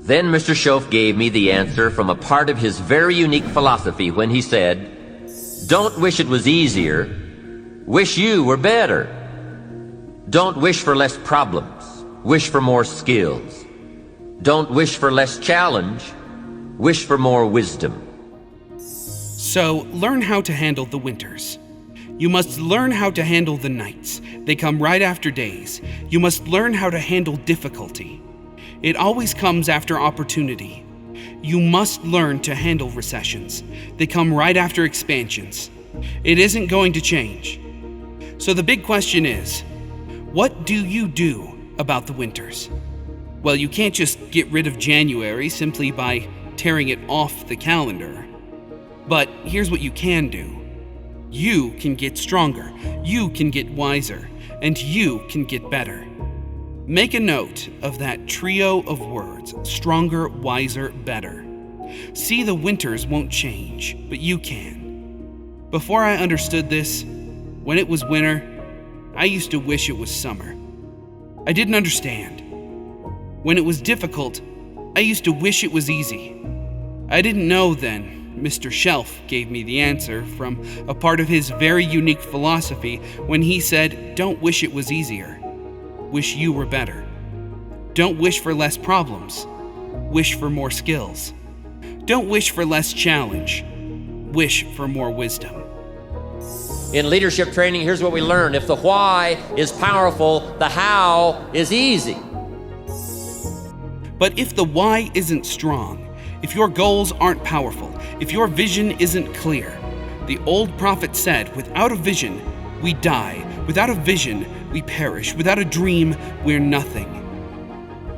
Then Mr. Shoaff gave me the answer from a part of his very unique philosophy when he said, "Don't wish it was easier, wish you were better. Don't wish for less problems, wish for more skills. Don't wish for less challenge, wish for more wisdom." So, learn how to handle the winters. You must learn how to handle the nights. They come right after days. You must learn how to handle difficulty. It always comes after opportunity. You must learn to handle recessions. They come right after expansions. It isn't going to change. So the big question is, what do you do about the winters? Well, you can't just get rid of January simply by tearing it off the calendar. But here's what you can do. You can get stronger, you can get wiser, and you can get better. Make a note of that trio of words: stronger, wiser, better. See, the winters won't change, but you can. Before I understood this, when it was winter, I used to wish it was summer. I didn't understand. When it was difficult, I used to wish it was easy. I didn't know then. Mr. Shelf gave me the answer from a part of his very unique philosophy when he said, "Don't wish it was easier. Wish you were better. Don't wish for less problems. Wish for more skills. Don't wish for less challenge. Wish for more wisdom." In leadership training, here's what we learn. If the why is powerful, the how is easy. But if the why isn't strong, if your goals aren't powerful, if your vision isn't clear, the old prophet said, without a vision, we die. Without a vision, we perish. Without a dream, we're nothing.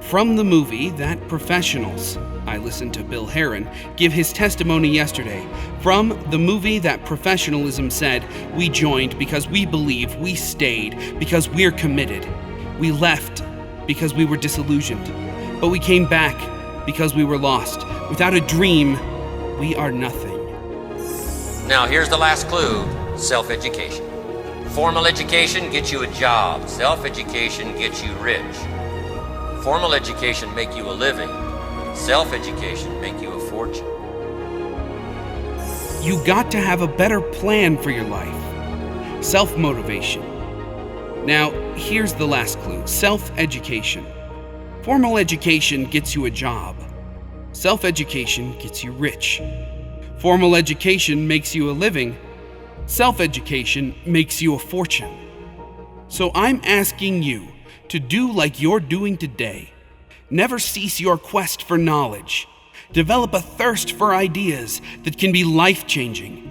From the movie That Professionals, I listened to Bill Heron give his testimony yesterday. From the movie That Professionalism said, we joined because we believe, we stayed because we're committed. We left because we were disillusioned, but we came back because we were lost. Without a dream, we are nothing. Now here's the last clue: self-education. Formal education gets you a job. Self-education gets you rich. Formal education make you a living. Self-education make you a fortune. You got to have a better plan for your life. Self-motivation. Now, here's the last clue: self-education. Formal education gets you a job. Self-education gets you rich. Formal education makes you a living. Self-education makes you a fortune. So I'm asking you to do like you're doing today. Never cease your quest for knowledge. Develop a thirst for ideas that can be life-changing,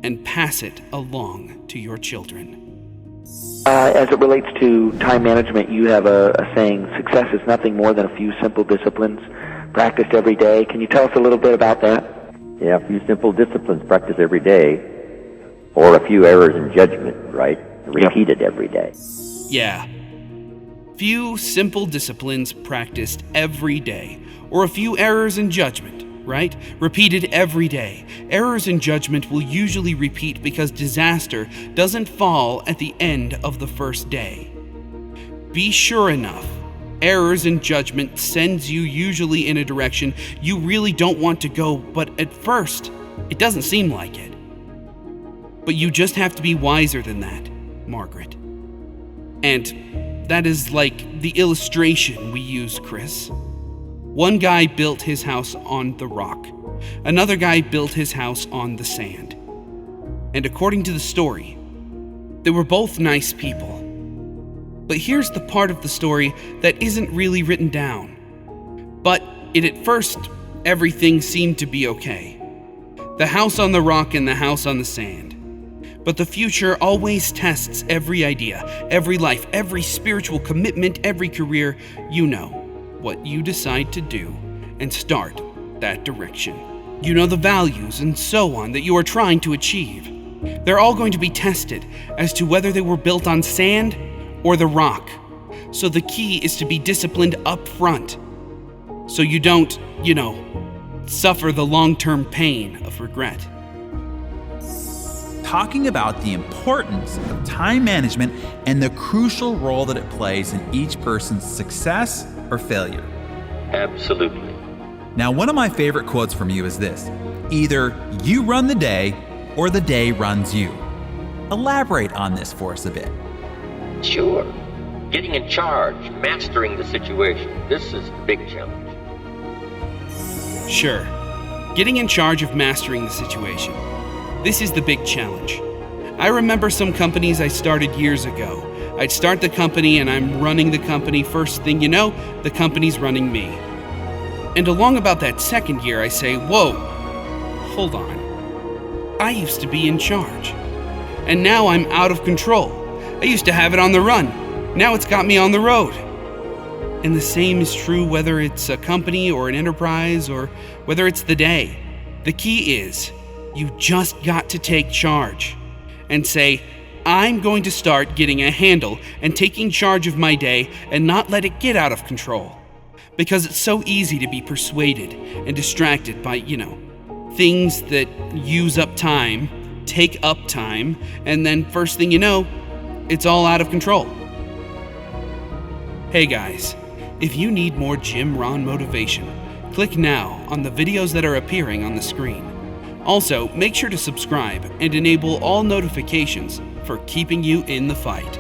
and pass it along to your children. As it relates to time management, you have a saying, success is nothing more than a few simple disciplines practiced every day. Can you tell us a little bit about that? Yeah, a few simple disciplines practiced every day, or a few errors in judgment, right? Repeated every day. Yeah. Few simple disciplines practiced every day, or a few errors in judgment, right? Repeated every day. Errors in judgment will usually repeat because disaster doesn't fall at the end of the first day. Be sure enough. Errors in judgment sends you usually in a direction you really don't want to go, but at first, it doesn't seem like it. But you just have to be wiser than that, Margaret. And that is like the illustration we use, Chris. One guy built his house on the rock. Another guy built his house on the sand. And according to the story, they were both nice people. But here's the part of the story that isn't really written down. But at first, everything seemed to be okay. The house on the rock and the house on the sand. But the future always tests every idea, every life, every spiritual commitment, every career. You know what you decide to do and start that direction. You know the values and so on that you are trying to achieve. They're all going to be tested as to whether they were built on sand or the rock. So the key is to be disciplined up front, so you don't, suffer the long-term pain of regret. Talking about the importance of time management and the crucial role that it plays in each person's success or failure. Absolutely. Now, one of my favorite quotes from you is this: either you run the day or the day runs you. Elaborate on this for us a bit. Sure. Getting in charge, mastering the situation. This is the big challenge. Sure. Getting in charge of mastering the situation. This is the big challenge. I remember some companies I started years ago. I'd start the company and I'm running the company. First thing you know, the company's running me. And along about that second year, I say, whoa, hold on. I used to be in charge. And now I'm out of control. I used to have it on the run. Now it's got me on the road. And the same is true whether it's a company or an enterprise or whether it's the day. The key is, you just got to take charge and say, I'm going to start getting a handle and taking charge of my day and not let it get out of control. Because it's so easy to be persuaded and distracted by, things that use up time, take up time, and then first thing you know, it's all out of control. Hey guys, if you need more Jim Rohn motivation, click now on the videos that are appearing on the screen. Also, make sure to subscribe and enable all notifications for keeping you in the fight.